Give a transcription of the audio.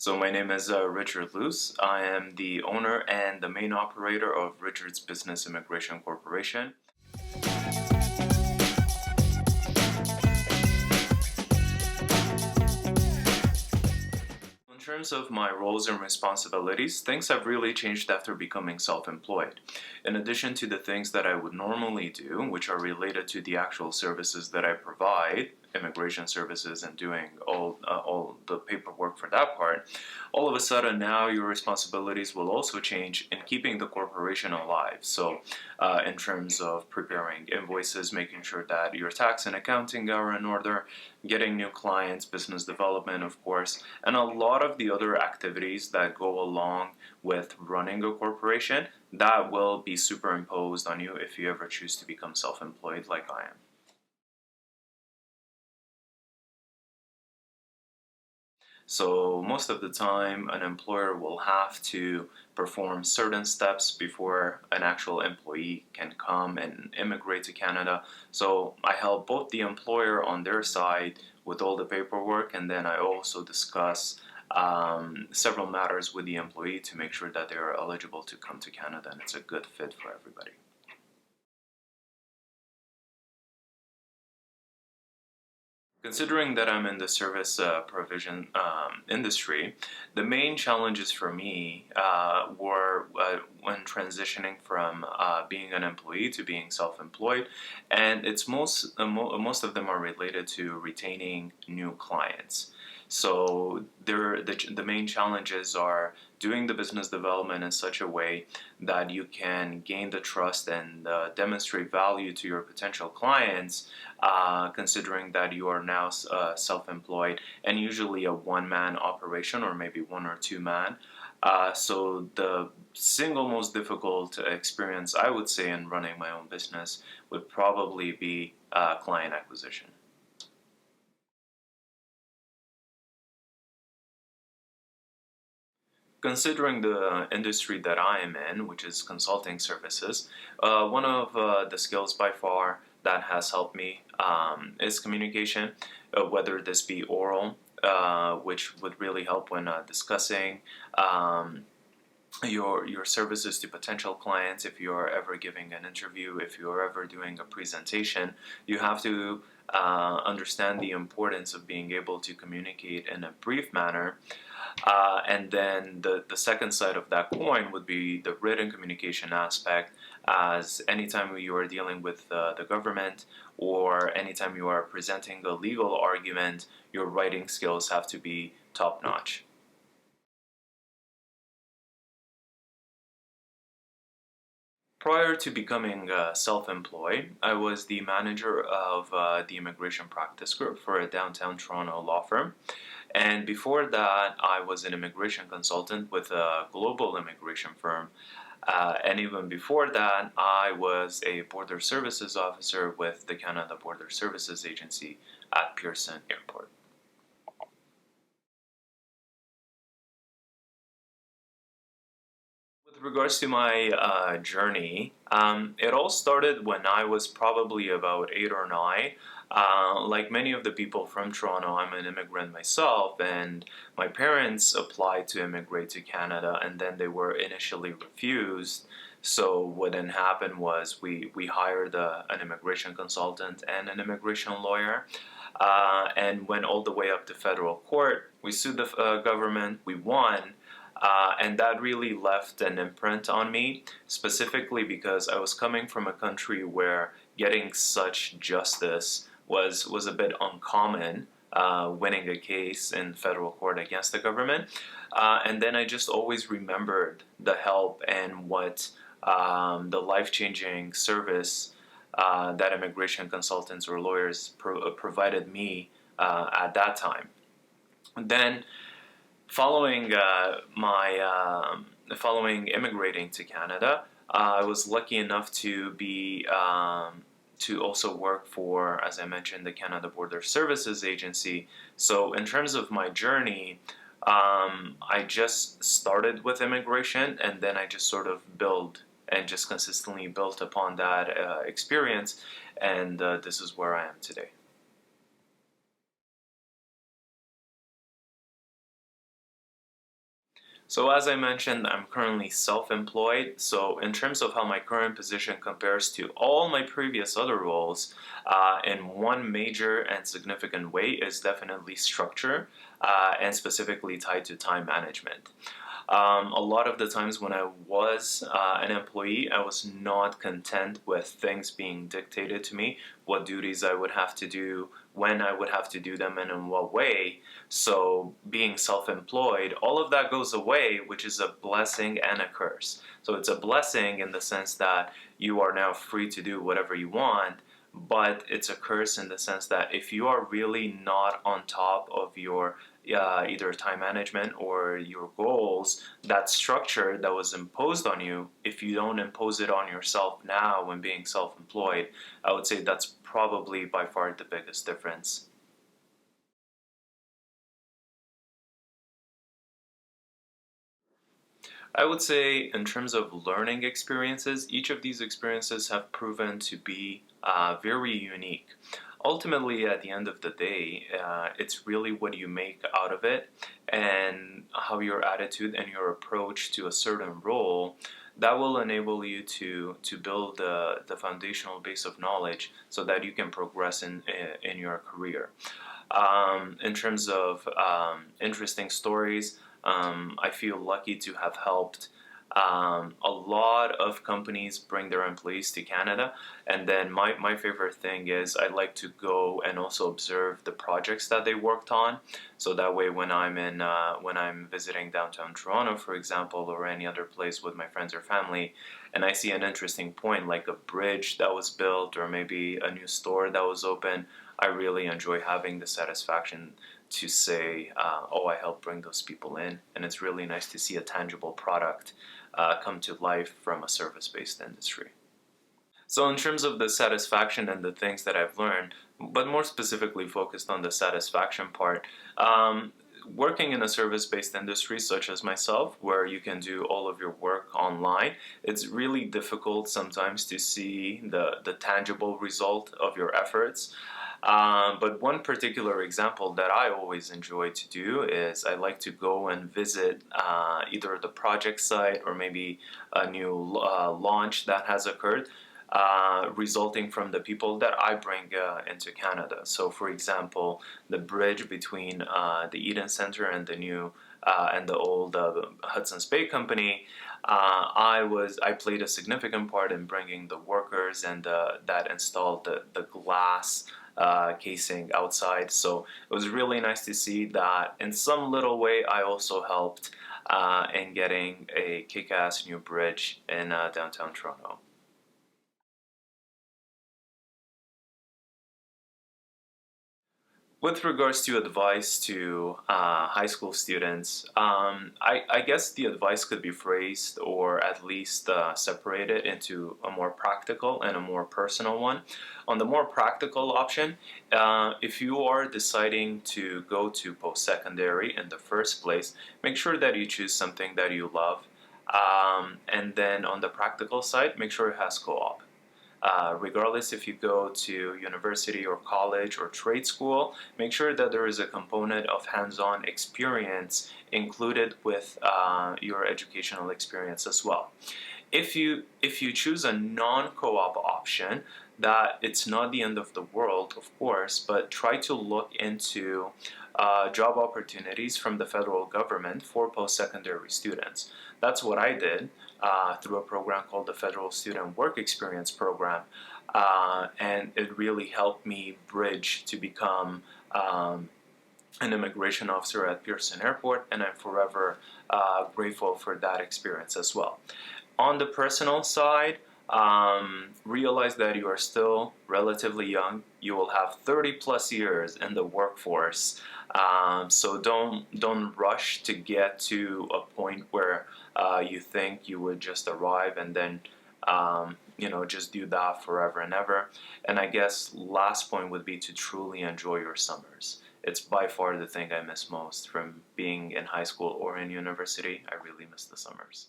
So my name is Richard Leuce. I am the owner and the main operator of Richard's Business Immigration Corporation. In terms of my roles and responsibilities, things have really changed after becoming self-employed. In addition to the things that I would normally do, which are related to the actual services that I provide, immigration services and doing all the paperwork for that part, all of a sudden now your responsibilities will also change in keeping the corporation alive. So in terms of preparing invoices, making sure that your tax and accounting are in order, getting new clients, business development, of course, and a lot of the other activities that go along with running a corporation that will be superimposed on you if you ever choose to become self-employed like I am. So most of the time, an employer will have to perform certain steps before an actual employee can come and immigrate to Canada. So I help both the employer on their side with all the paperwork, and then I also discuss several matters with the employee to make sure that they are eligible to come to Canada and it's a good fit for everybody. Considering that I'm in the service provision industry, the main challenges for me were when transitioning from being an employee to being self-employed, and it's most of them are related to retaining new clients. So the main challenges are doing the business development in such a way that you can gain the trust and demonstrate value to your potential clients, considering that you are now self-employed and usually a one-man operation or maybe one or two-man. So the single most difficult experience I would say in running my own business would probably be client acquisition. Considering the industry that I am in, which is consulting services, one of the skills by far that has helped me is communication, whether this be oral, which would really help when discussing your services to potential clients. If you're ever giving an interview, if you're ever doing a presentation, you have to understand the importance of being able to communicate in a brief manner, and then the second side of that coin would be the written communication aspect, as anytime you are dealing with the government or anytime you are presenting a legal argument, your writing skills have to be top notch. Prior to becoming self-employed, I was the manager of the immigration practice group for a downtown Toronto law firm. And before that, I was an immigration consultant with a global immigration firm. And even before that, I was a border services officer with the Canada Border Services Agency at Pearson Airport. With regards to my journey, it all started when I was probably about 8 or 9. Like many of the people from Toronto, I'm an immigrant myself, and my parents applied to immigrate to Canada, and then they were initially refused. So what then happened was we hired an immigration consultant and an immigration lawyer, and went all the way up to federal court. We sued the government, we won, and that really left an imprint on me, specifically because I was coming from a country where getting such justice was a bit uncommon, winning a case in federal court against the government. And then I just always remembered the help and what the life-changing service that immigration consultants or lawyers provided me at that time. Then following immigrating to Canada, I was lucky enough to be to also work for, as I mentioned, the Canada Border Services Agency. So in terms of my journey, I just started with immigration, and then I just sort of built and just consistently built upon that experience, and this is where I am today. So as I mentioned, I'm currently self-employed. So in terms of how my current position compares to all my previous other roles, in one major and significant way is definitely structure, and specifically tied to time management. A lot of the times when I was an employee, I was not content with things being dictated to me, what duties I would have to do, when I would have to do them, and in what way. So, being self employed, all of that goes away, which is a blessing and a curse. So, it's a blessing in the sense that you are now free to do whatever you want. But it's a curse in the sense that if you are really not on top of your either time management or your goals, that structure that was imposed on you, if you don't impose it on yourself now when being self-employed, I would say that's probably by far the biggest difference. I would say, in terms of learning experiences, each of these experiences have proven to be very unique. Ultimately, at the end of the day, it's really what you make out of it and how your attitude and your approach to a certain role that will enable you to build the foundational base of knowledge so that you can progress in your career. In terms of interesting stories, I feel lucky to have helped a lot of companies bring their employees to Canada. And then my favorite thing is I like to go and also observe the projects that they worked on. So that way when I'm visiting downtown Toronto, for example, or any other place with my friends or family, and I see an interesting point like a bridge that was built or maybe a new store that was open, I really enjoy having the satisfaction to say, oh, I helped bring those people in. And it's really nice to see a tangible product come to life from a service-based industry. So in terms of the satisfaction and the things that I've learned, but more specifically focused on the satisfaction part, working in a service-based industry such as myself, where you can do all of your work online, it's really difficult sometimes to see the tangible result of your efforts. But one particular example that I always enjoy to do is I like to go and visit either the project site or maybe a new launch that has occurred, resulting from the people that I bring into Canada. So, for example, the bridge between the Eden Center and the new and the old Hudson's Bay Company. I played a significant part in bringing the workers and that installed the glass casing outside. So it was really nice to see that in some little way I also helped in getting a kick-ass new bridge in downtown Toronto. With regards to advice to high school students, I guess the advice could be phrased or at least separated into a more practical and a more personal one. On the more practical option, if you are deciding to go to post-secondary in the first place, make sure that you choose something that you love. And then on the practical side, make sure it has co-op. Regardless if you go to university or college or trade school, make sure that there is a component of hands-on experience included with your educational experience as well. If you choose a non-co-op option, that it's not the end of the world, of course, but try to look into job opportunities from the federal government for post-secondary students. That's what I did through a program called the Federal Student Work Experience Program, and it really helped me bridge to become an immigration officer at Pearson Airport, and I'm forever grateful for that experience as well. On the personal side, realize that you are still relatively young. You will have 30 plus years in the workforce, so don't rush to get to a point where you think you would just arrive and then just do that forever and ever. And I guess last point would be to truly enjoy your summers. It's by far the thing I miss most from being in high school or in university. I really miss the summers.